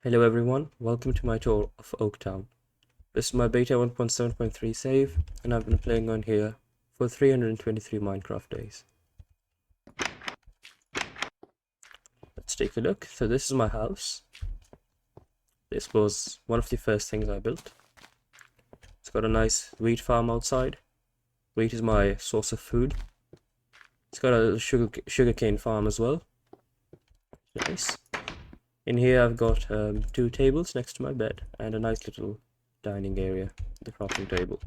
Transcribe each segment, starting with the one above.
Hello everyone, welcome to my tour of Oaktown. This is my beta 1.7.3 save, and I've been playing on here for 323 Minecraft days. Let's take a look. So this is my house. This was one of the first things I built. It's got a nice wheat farm outside. Wheat is my source of food. It's got a sugarcane farm as well. Nice. In here I've got 2 tables next to my bed and a nice little dining area, the crafting table.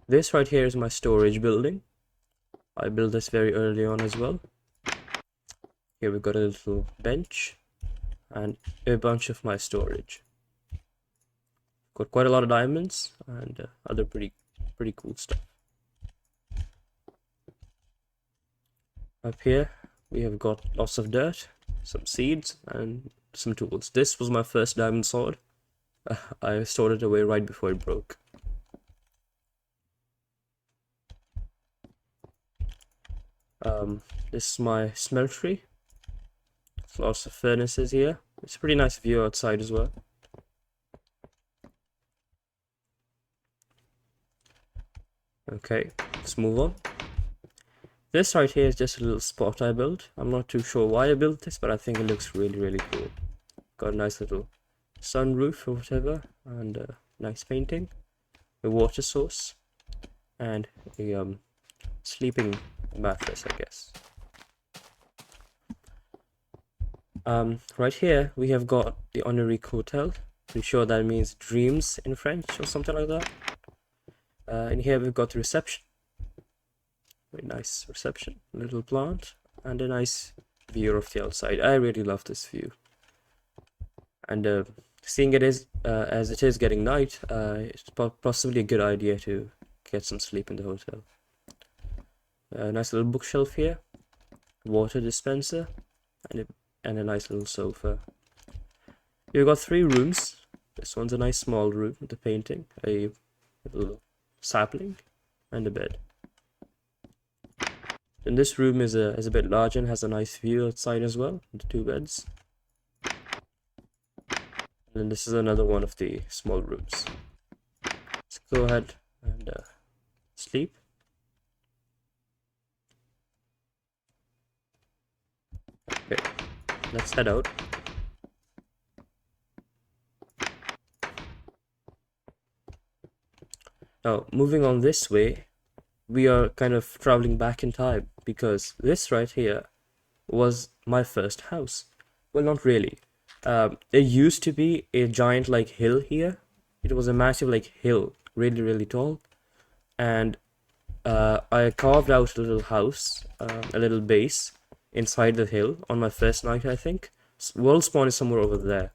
This right here is my storage building. I built this very early on as well. Here we've got a little bench and a bunch of my storage. Got quite a lot of diamonds and other pretty cool stuff. Up here we have got lots of dirt, some seeds and some tools. This was my first diamond sword. I stored it away right before it broke. This is my smeltery. Lots of furnaces here. It's a pretty nice view outside as well. Okay, let's move on. This right here is just a little spot I built. I'm not too sure why I built this, but I think it looks really cool. Got a nice little sunroof or whatever, and a nice painting, a water source, and a sleeping mattress, I guess. Right here we have got the Honorique Hotel. Pretty sure that means dreams in French or something like that. In here we've got the reception. Very nice reception, a little plant, and a nice view of the outside. I really love this view. And seeing it is as it is getting night, it's possibly a good idea to get some sleep in the hotel. Nice little bookshelf here, water dispenser, and a nice little sofa. You've got 3 rooms. This one's a nice small room with a painting, a little sapling, and a bed. And this room is a bit larger and has a nice view outside as well, the 2 beds. And then this is another one of the small rooms. Let's go ahead and sleep. Okay, let's head out. Now, moving on this way, we are kind of traveling back in time, because this right here was my first house. Well, not really. There used to be a giant like hill here. It was a massive like hill, really tall, and I carved out a little house, a little base inside the hill on my first night, I think. World spawn is somewhere over there.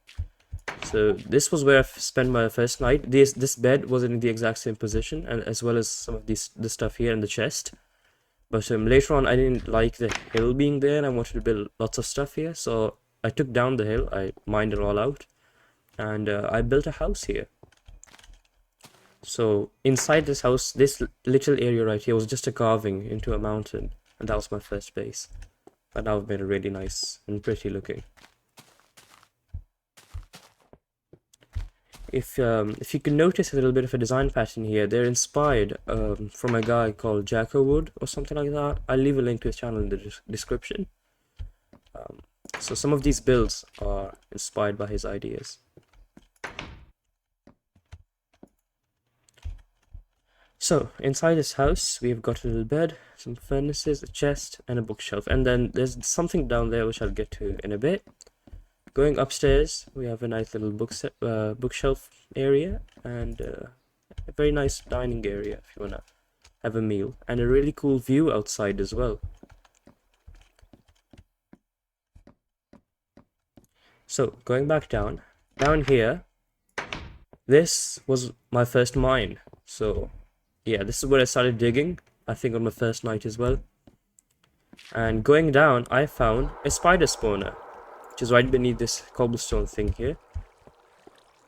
So this was where I spent my first night. This bed was in the exact same position, and as well as some of this stuff here in the chest. But later on, I didn't like the hill being there, and I wanted to build lots of stuff here. So I took down the hill, I mined it all out, and I built a house here. So inside this house, this little area right here was just a carving into a mountain, and that was my first base. But now I've made it really nice and pretty looking. If you can notice a little bit of a design pattern here, they're inspired from a guy called Jacko Wood or something like that. I'll leave a link to his channel in the description. So some of these builds are inspired by his ideas. So inside this house, we've got a little bed, some furnaces, a chest, and a bookshelf. And then there's something down there which I'll get to in a bit. Going upstairs, we have a nice little bookshelf area, and a very nice dining area if you wanna have a meal, and a really cool view outside as well. So going back down here, this was my first mine. So yeah, this is where I started digging, I think on my first night as well. And going down, I found a spider spawner, which is right beneath this cobblestone thing here.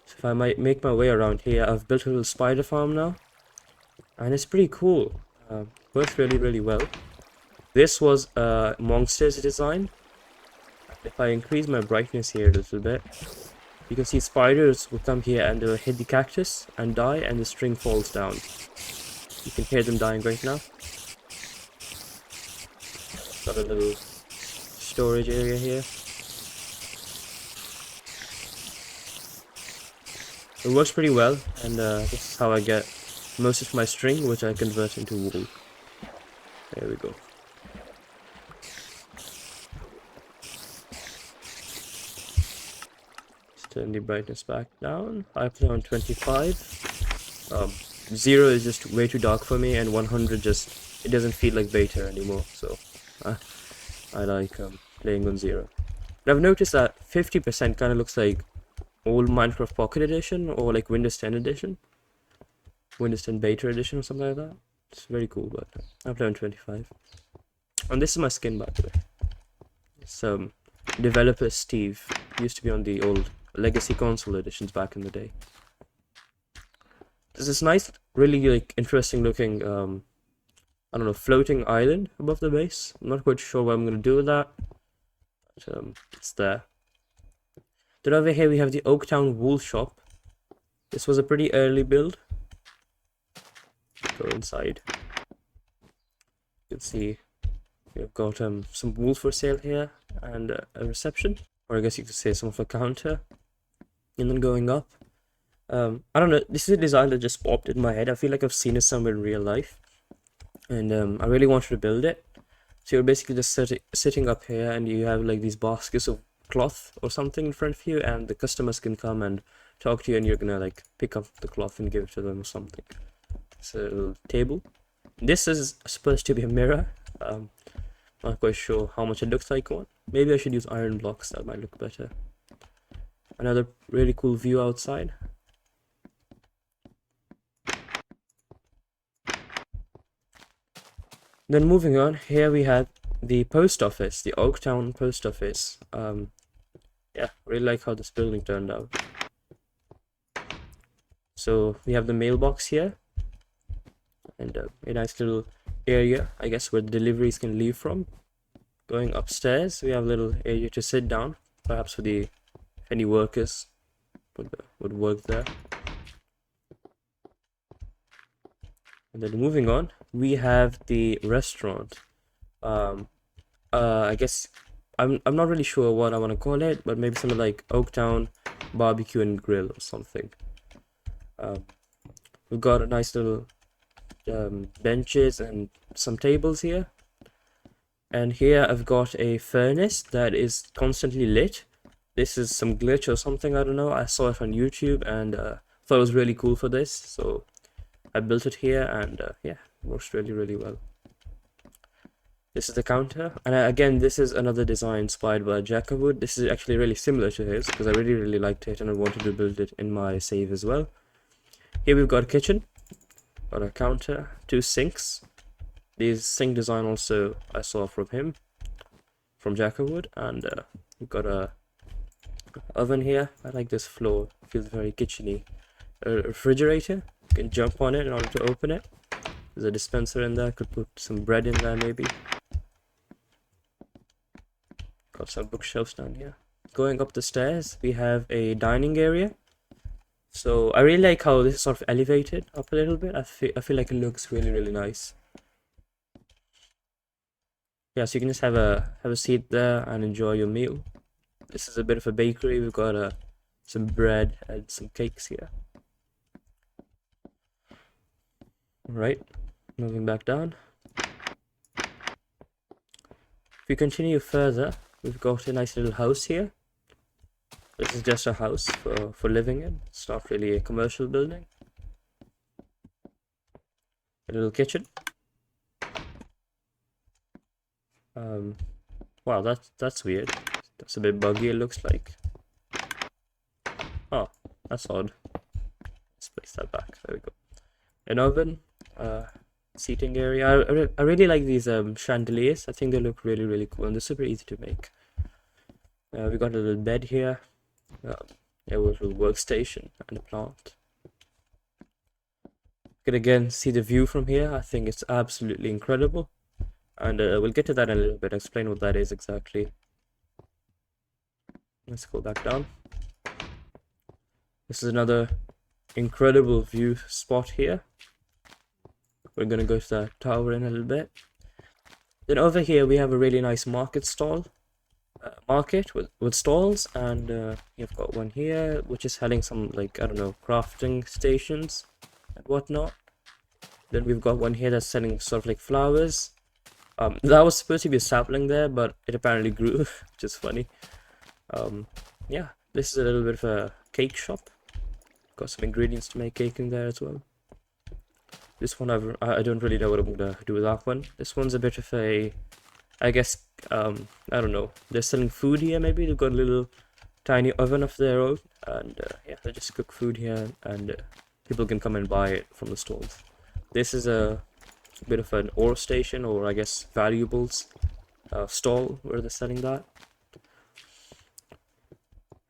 So if I might make my way around here, I've built a little spider farm now, and it's pretty cool. Works really well. This was Monster's design. If I increase my brightness here a little bit, you can see spiders will come here and they'll hit the cactus and die, and the string falls down. You can hear them dying right now. Got a little storage area here. It works pretty well, and this is how I get most of my string, which I convert into wool. There we go. Let's turn the brightness back down. I put on 25. 0 is just way too dark for me, and 100 just, it doesn't feel like beta anymore, so I like playing on 0. But I've noticed that 50% kind of looks like old Minecraft Pocket Edition, or like Windows 10 Edition, Windows 10 Beta Edition or something like that. It's very cool, but I play on 25. And this is my skin, by the way. It's developer Steve. Used to be on the old Legacy console editions back in the day. There's this nice, really like interesting looking, I don't know, floating island above the base. I'm not quite sure what I'm gonna do with that, but it's there. Then over here we have the Oaktown wool shop. This was a pretty early build. Go inside. You can see we've got some wool for sale here, and a reception, or I guess you could say some of a counter. And then going up, I don't know, this is a design that just popped in my head. I feel like I've seen it somewhere in real life, and I really wanted to build it. So you're basically just sitting up here, and you have like these baskets of cloth or something in front of you, and the customers can come and talk to you, and you're gonna like pick up the cloth and give it to them or something. It's a little table. This is supposed to be a mirror. Not quite sure how much it looks like one. Maybe I should use iron blocks, that might look better. Another really cool view outside. Then moving on, here we have the post office, the Oaktown post office. Yeah, really like how this building turned out. So we have the mailbox here, and a nice little area, I guess, where the deliveries can leave from. Going upstairs, we have a little area to sit down, perhaps for the any workers would work there. And then moving on, we have the restaurant. I guess I'm not really sure what I want to call it, but maybe something like Oaktown Barbecue and Grill or something. We've got a nice little benches and some tables here. And here I've got a furnace that is constantly lit. This is some glitch or something, I don't know. I saw it on YouTube and thought it was really cool for this, so I built it here, and yeah, it works really, really well. This is the counter, and again, this is another design inspired by Jackawood. This is actually really similar to his, because I really, really liked it, and I wanted to build it in my save as well. Here we've got a kitchen, got a counter, 2 sinks. This sink design also I saw from him, from Jackawood, and we've got a oven here. I like this floor, it feels very kitcheny. A refrigerator, you can jump on it in order to open it. There's a dispenser in there, could put some bread in there maybe. Got some bookshelves down here. Going up the stairs, we have a dining area. So I really like how this is sort of elevated up a little bit. I feel like it looks really, really nice. Yeah, so you can just have a seat there and enjoy your meal. This is a bit of a bakery. We've got some bread and some cakes here. Alright, moving back down. If we continue further, we've got a nice little house here. This is just a house for living in. It's not really a commercial building. A little kitchen. Wow, that's weird. That's a bit buggy, it looks like. Oh, that's odd. Let's place that back. There we go. An oven, seating area. I really like these chandeliers. I think they look really, really cool, and they're super easy to make. We got a little bed here. A little workstation and a plant. You can again see the view from here. I think it's absolutely incredible. And we'll get to that in a little bit, explain what that is exactly. Let's go back down. This is another incredible view spot here. We're gonna go to the tower in a little bit. Then over here we have a really nice market stall. Market with stalls, and you've got one here which is selling some, like, I don't know, crafting stations and whatnot. Then we've got one here that's selling sort of like flowers. That was supposed to be a sapling there, but it apparently grew, which is funny. Yeah, this is a little bit of a cake shop. Got some ingredients to make cake in there as well. This one I don't really know what I'm gonna do with that one. This one's a bit of a, I guess, I don't know. They're selling food here, maybe. They've got a little tiny oven of their own, and yeah, they just cook food here, and people can come and buy it from the stalls. This is a bit of an ore station, or I guess valuables stall where they're selling that.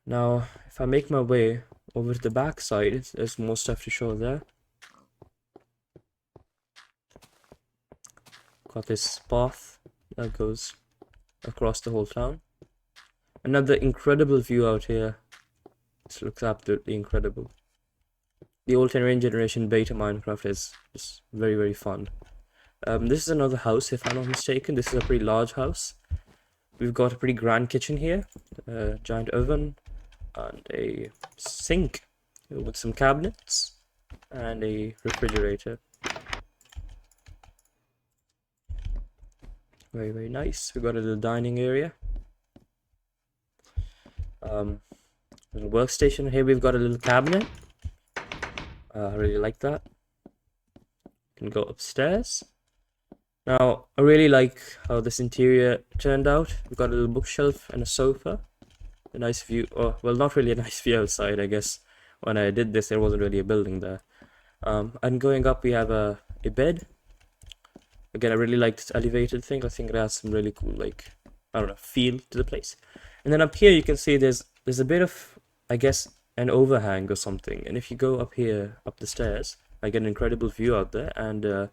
Now, if I make my way over to the back side, there's more stuff to show there. Got this path that goes across the whole town. Another incredible view out here. This looks absolutely incredible. The old 10 generation beta Minecraft is just very, very fun. This is another house, if I'm not mistaken. This is a pretty large house. We've got a pretty grand kitchen here, a giant oven, and a sink with some cabinets, and a refrigerator. Very, very nice. We've got a little dining area. Little workstation. Here we've got a little cabinet. I really like that. You can go upstairs. Now, I really like how this interior turned out. We've got a little bookshelf and a sofa. A nice view. Oh, well, not really a nice view outside, I guess. When I did this, there wasn't really a building there. And going up, we have a bed. Again, I really like this elevated thing. I think it has some really cool, like, I don't know, feel to the place. And then up here, you can see there's a bit of, I guess, an overhang or something. And if you go up here, up the stairs, I get an incredible view out there. And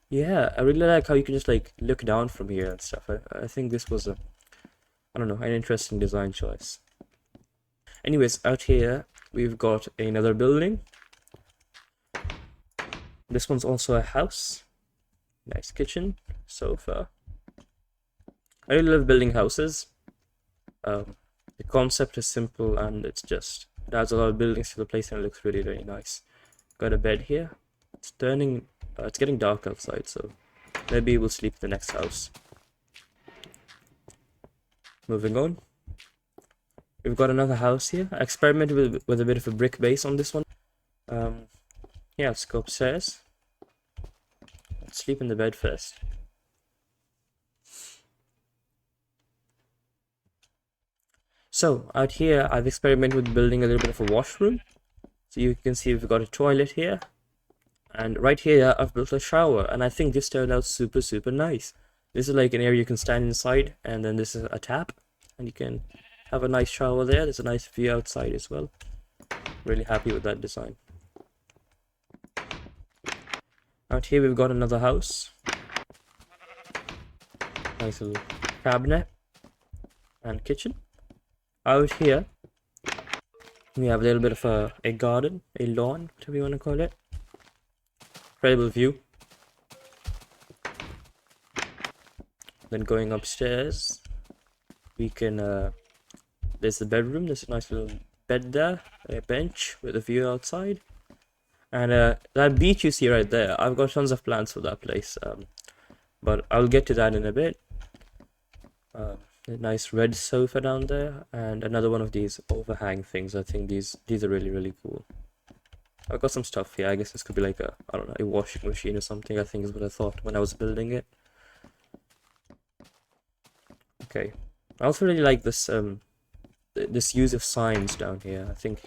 yeah, I really like how you can just, like, look down from here and stuff. I think this was I don't know, an interesting design choice. Anyways, out here, we've got another building. This one's also a house. Nice kitchen, sofa. I really love building houses. The concept is simple, and it adds a lot of buildings to the place, and it looks really, really nice. Got a bed here. It's getting dark outside, so maybe we'll sleep in the next house. Moving on. We've got another house here. I experimented with a bit of a brick base on this one. Yeah, let's go upstairs. Let's sleep in the bed first. So, out here, I've experimented with building a little bit of a washroom. So you can see we've got a toilet here. And right here, I've built a shower. And I think this turned out super, super nice. This is like an area you can stand inside. And then this is a tap. And you can have a nice shower there. There's a nice view outside as well. Really happy with that design. Out here we've got another house. Nice little cabinet and kitchen. Out here we have a little bit of a garden, a lawn, whatever you want to call it. Incredible view. Then going upstairs, we can there's the bedroom. There's a nice little bed there, a bench with a view outside. And that beach you see right there, I've got tons of plans for that place, but I'll get to that in a bit. A nice red sofa down there, and another one of these overhang things. I think these are really, really cool. I've got some stuff here. I guess this could be like I don't know, a washing machine or something, I think is what I thought when I was building it. Okay, I also really like this this use of signs down here. I think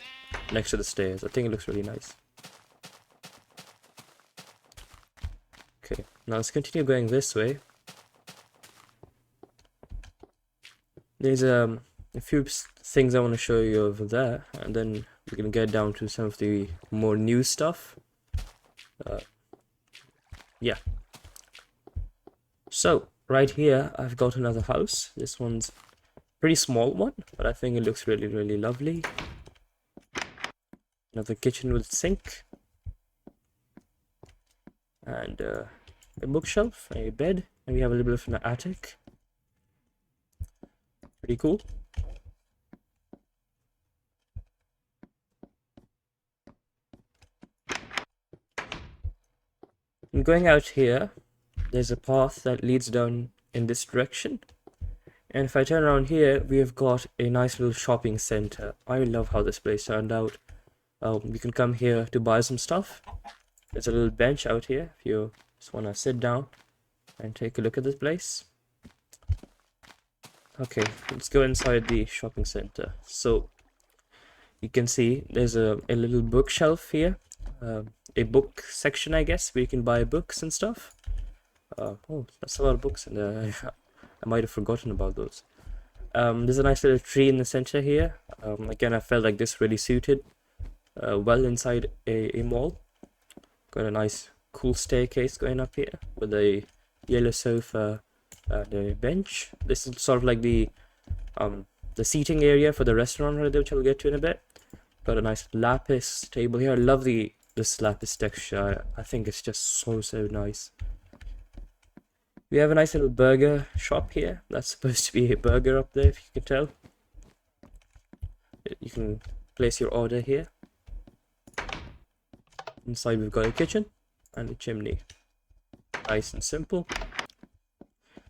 next to the stairs. I think it looks really nice. Okay, now let's continue going this way. There's a few things I want to show you over there, and then we're gonna get down to some of the more new stuff. Yeah. So right here, I've got another house. This one's Pretty small one, but I think it looks really, really lovely. Another kitchen with sink. And a bookshelf, a bed, and we have a little bit of an attic. Pretty cool. And going out here, there's a path that leads down in this direction. And if I turn around here, we have got a nice little shopping center. I love how this place turned out. You can come here to buy some stuff. There's a little bench out here if you just want to sit down and take a look at this place. Okay, let's go inside the shopping center. So you can see there's a little bookshelf here, a book section, I guess, where you can buy books and stuff. Oh, that's a lot of books in there. I might have forgotten about those. There's a nice little tree in the center here. Again, I felt like this really suited well inside a mall. Got a nice cool staircase going up here with a yellow sofa and a bench. This is sort of like the seating area for the restaurant, which I'll get to in a bit. Got a nice lapis table here. I love this lapis texture. I think it's just so nice. We have a nice little burger shop here. That's supposed to be a burger up there, if you can tell. You can place your order here. Inside we've got a kitchen and a chimney. Nice and simple.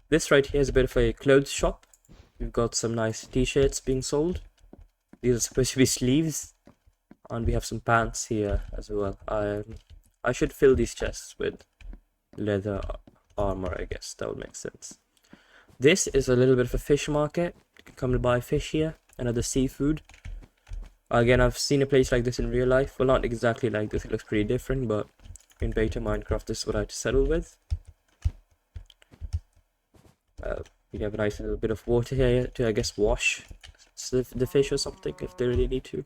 This right here is a bit of a clothes shop. We've got some nice t-shirts being sold. These are supposed to be sleeves. And we have some pants here as well. I should fill these chests with leather armor, I guess. That would make sense. This is a little bit of a fish market. You can come to buy fish here and other seafood. Again, I've seen a place like this in real life. Well, not exactly like this. It looks pretty different, but in beta Minecraft, this is what I had to settle with. We have a nice little bit of water here to, I guess, wash the fish or something if they really need to.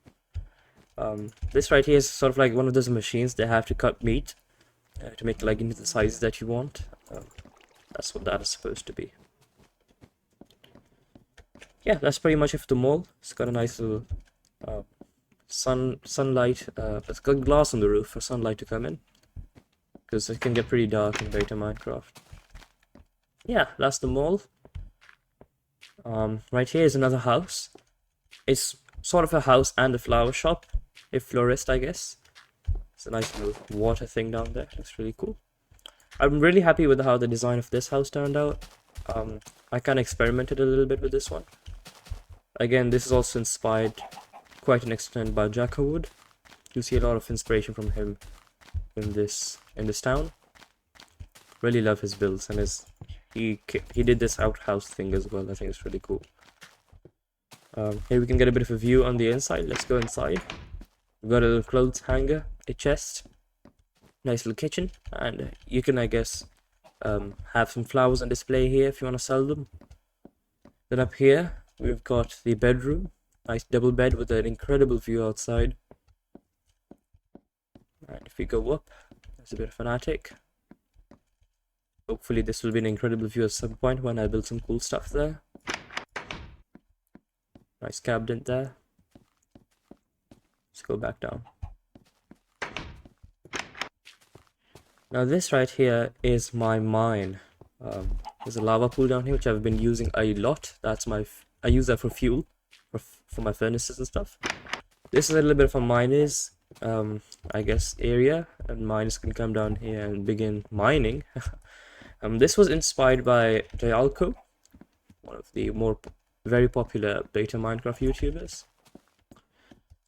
This right here is sort of like one of those machines that have to cut meat to make it like into the size that you want. That's what that is supposed to be. Yeah, that's pretty much it for the mall. It's got a nice little sunlight. It's got glass on the roof for sunlight to come in, because it can get pretty dark in beta Minecraft. Yeah, that's the mall. Right here is another house. It's sort of a house and a flower shop, a florist, I guess. It's a nice little water thing down there. Looks really cool. I'm really happy with how the design of this house turned out. I kind of experimented a little bit with this one. Again, this is also inspired quite an extent by Jackawood. You see a lot of inspiration from him in this town. Really love his builds, and he did this outhouse thing as well. I think it's really cool. Here we can get a bit of a view on the inside. Let's go inside. We've got a little clothes hanger, a chest, nice little kitchen, and you can, I guess, have some flowers on display here if you want to sell them. Then up here we've got the bedroom. Nice double bed with an incredible view outside. And if we go up, there's a bit of an attic. Hopefully this will be an incredible view at some point when I build some cool stuff there. Nice cabinet there. Let's go back down. Now this right here is my mine. There's a lava pool down here which I've been using a lot. I use that for fuel, for my furnaces and stuff. This is a little bit of a miner's, I guess, area, and miners can come down here and begin mining. This was inspired by Dialco, one of the very popular beta Minecraft YouTubers.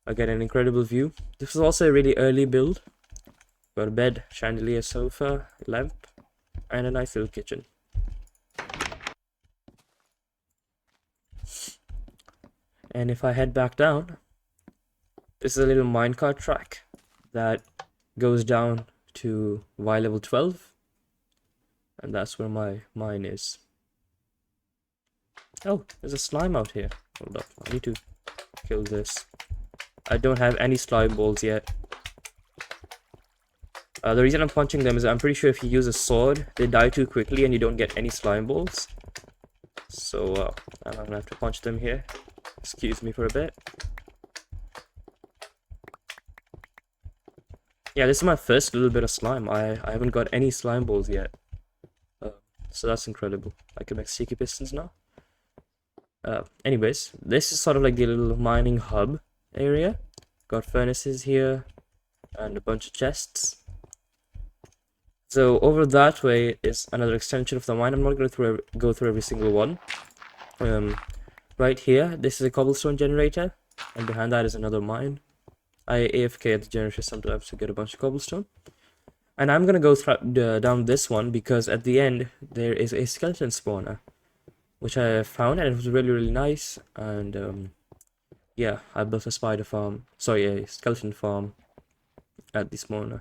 Again, an incredible view. This was also a really early build. Got a bed, chandelier, sofa, lamp, and a nice little kitchen. And if I head back down, this is a little minecart track that goes down to Y level 12. And that's where my mine is. Oh, there's a slime out here. Hold up, I need to kill this. I don't have any slime balls yet. The reason I'm punching them is I'm pretty sure if you use a sword, they die too quickly and you don't get any slime balls. So I'm gonna have to punch them here. Excuse me for a bit. Yeah, this is my first little bit of slime. I haven't got any slime balls yet. So that's incredible. I can make sticky pistons now. Anyways, this is sort of like the little mining hub area. Got furnaces here and a bunch of chests. So over that way is another extension of the mine. I'm not going to go through every single one. Right here, this is a cobblestone generator, and behind that is another mine. I AFK at the generator sometimes to get a bunch of cobblestone. And I'm going to go down this one because at the end there is a skeleton spawner, which I found, and it was really nice. And yeah, I built a spider farm, sorry, a skeleton farm at the spawner.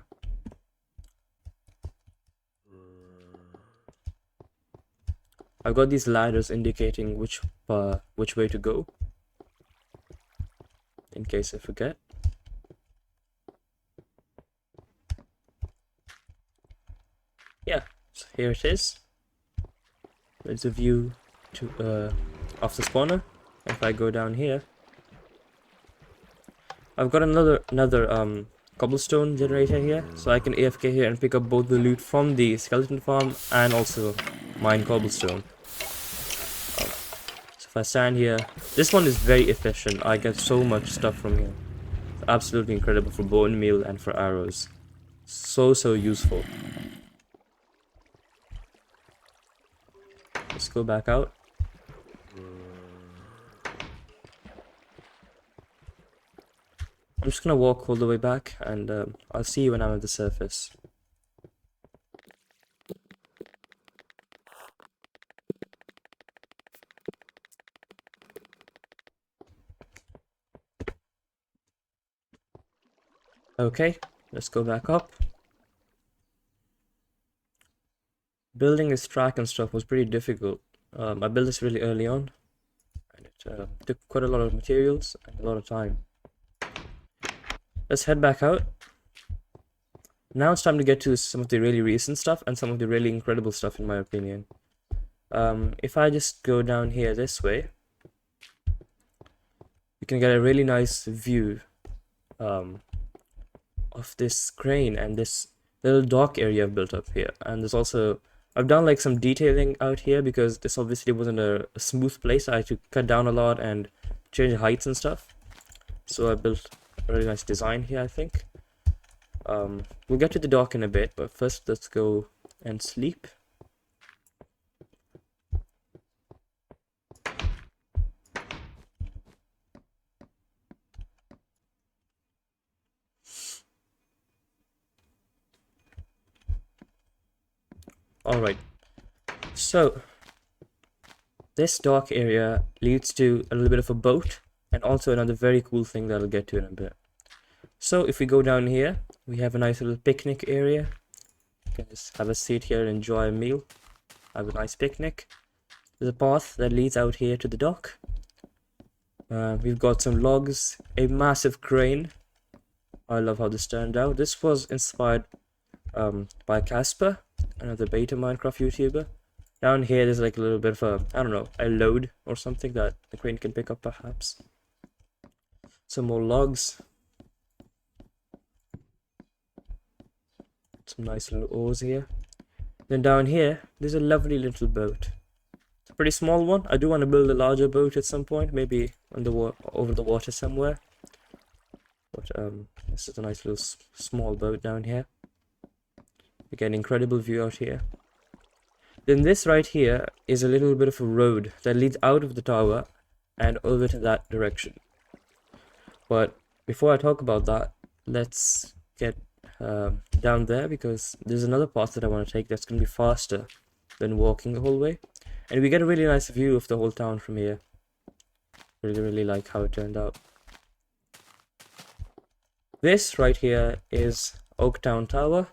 I've got these ladders indicating which way to go, in case I forget. Yeah, so here it is. There's a view to of the spawner. If I go down here, I've got another cobblestone generator here, so I can AFK here and pick up both the loot from the skeleton farm and also mine cobblestone. So if I stand here, this one is very efficient. I get so much stuff from here. It's absolutely incredible for bone meal and for arrows. So useful. Let's go back out. I'm just gonna walk all the way back, and I'll see you when I'm at the surface. Okay, let's go back up. Building this track and stuff was pretty difficult. I built this really early on, and it took quite a lot of materials and a lot of time. Let's head back out. Now it's time to get to some of the really recent stuff and some of the really incredible stuff, in my opinion. If I just go down here this way, you can get a really nice view of this crane and this little dock area I've built up here. And there's also, I've done like some detailing out here because this obviously wasn't a smooth place. I had to cut down a lot and change heights and stuff. So I built a really nice design here, I think. We'll get to the dock in a bit, but first let's go and sleep. Alright, so this dock area leads to a little bit of a boat and also another very cool thing that I'll get to in a bit. So if we go down here, we have a nice little picnic area. You can just have a seat here and enjoy a meal, have a nice picnic. There's a path that leads out here to the dock. We've got some logs, a massive crane. I love how this turned out. This was inspired by Casper, another beta Minecraft YouTuber. Down here there's like a little bit of a, I don't know, a load or something that the crane can pick up perhaps. Some more logs. Some nice little oars here. Then down here there's a lovely little boat. It's a pretty small one. I do want to build a larger boat at some point, maybe on the over the water somewhere. But this is a nice little small boat down here. You get an incredible view out here. Then this right here is a little bit of a road that leads out of the tower and over to that direction. But before I talk about that, let's get down there because there's another path that I want to take that's going to be faster than walking the whole way. And we get a really nice view of the whole town from here. Really like how it turned out. This right here is Oaktown Tower.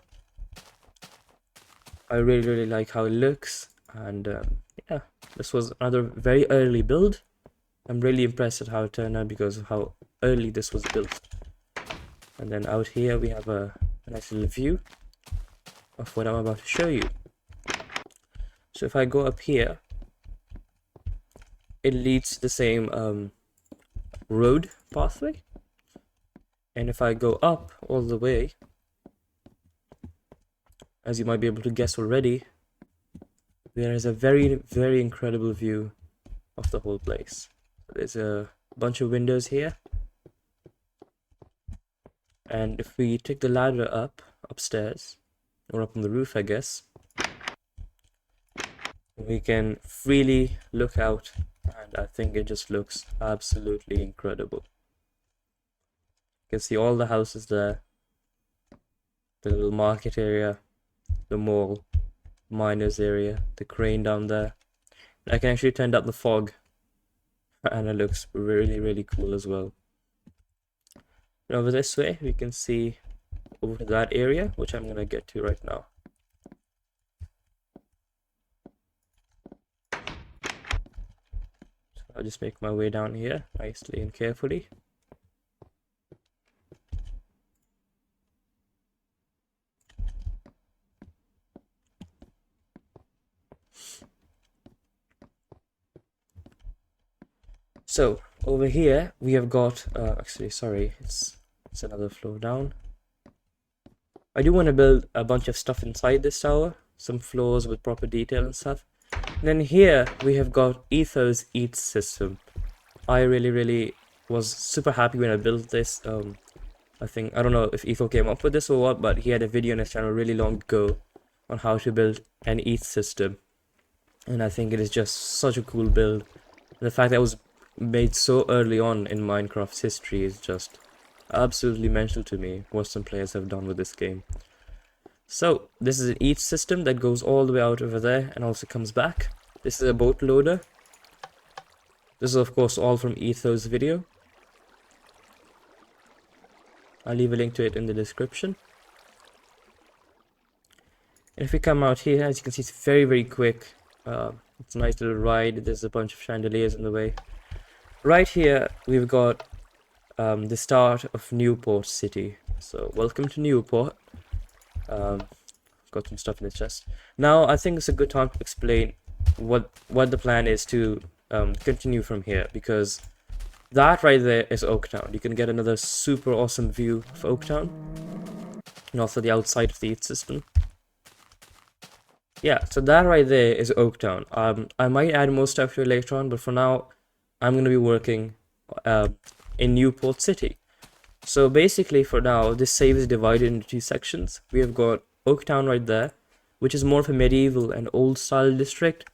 I really like how it looks, and yeah, this was another very early build. I'm really impressed at how it turned out because of how early this was built. And then out here we have a nice little view of what I'm about to show you. So if I go up here, it leads to the same road pathway. And if I go up all the way, as you might be able to guess already, there is a very, very incredible view of the whole place. There's a bunch of windows here. And if we take the ladder upstairs, or up on the roof, I guess, we can freely look out, and I think it just looks absolutely incredible. You can see all the houses there, the little market area, the mall, miners area, the crane down there. I can actually turn up the fog, and it looks really, really cool as well. And over this way, we can see over to that area, which I'm gonna get to right now. So I'll just make my way down here nicely and carefully. So over here we have got actually, sorry, it's another floor down. I do want to build a bunch of stuff inside this tower, some floors with proper detail and stuff. And then here we have got Etho's Eat system. I really was super happy when I built this. I don't know if Etho came up with this or what, but he had a video on his channel really long ago on how to build an Eat system. And I think it is just such a cool build. And the fact that it was made so early on in Minecraft's history is just absolutely mental to me what some players have done with this game. So this is an Eat system that goes all the way out over there and also comes back. This is a boat loader. This is of course all from Etho's video. I'll leave a link to it in the description. And if we come out here, as you can see, it's very quick. It's a nice little ride. There's a bunch of chandeliers in the way. Right here we've got the start of Newport City. So welcome to Newport. Got some stuff in the chest. Now I think it's a good time to explain what the plan is to continue from here, because that right there is Oaktown. You can get another super awesome view of Oaktown, and also the outside of the Eat system. Yeah, so that right there is Oaktown. I might add more stuff to it later on, but for now I'm going to be working in Newport City. So basically for now, this save is divided into two sections. We have got Oaktown right there, which is more of a medieval and old style district.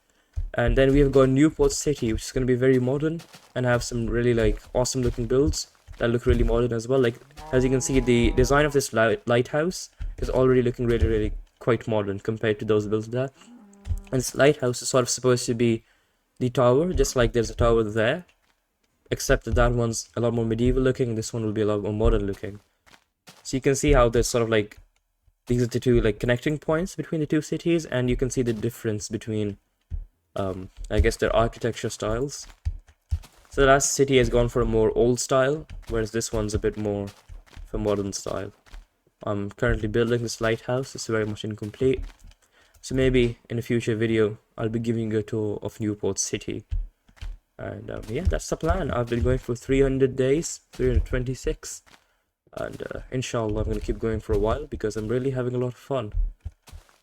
And then we have got Newport City, which is going to be very modern and have some really awesome looking builds that look really modern as well. Like, as you can see, the design of this lighthouse is already looking really quite modern compared to those builds there. And this lighthouse is sort of supposed to be the tower, just like there's a tower there, except that one's a lot more medieval looking, this one will be a lot more modern looking. So you can see how there's sort of these are the two connecting points between the two cities, and you can see the difference between I guess their architecture styles. So the last city has gone for a more old style, whereas this one's a bit more of a modern style. I'm currently building this lighthouse. It's very much incomplete, so maybe in a future video I'll be giving you a tour of Newport City. And yeah, that's the plan. I've been going for 300 days, 326, and inshallah I'm going to keep going for a while because I'm really having a lot of fun.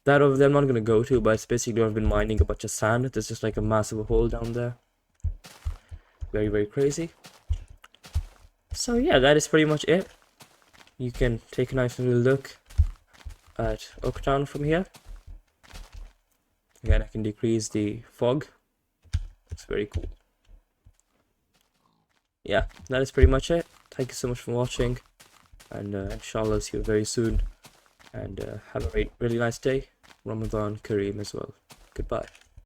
That over there I'm not going to go to, but it's basically I've been mining a bunch of sand. There's just a massive hole down there. Very crazy. So yeah, that is pretty much it. You can take a nice little look at Oaktown from here. Again, I can decrease the fog. It's very cool. Yeah, that is pretty much it. Thank you so much for watching, and inshallah I'll see you very soon. And have a really nice day. Ramadan Kareem as well. Goodbye.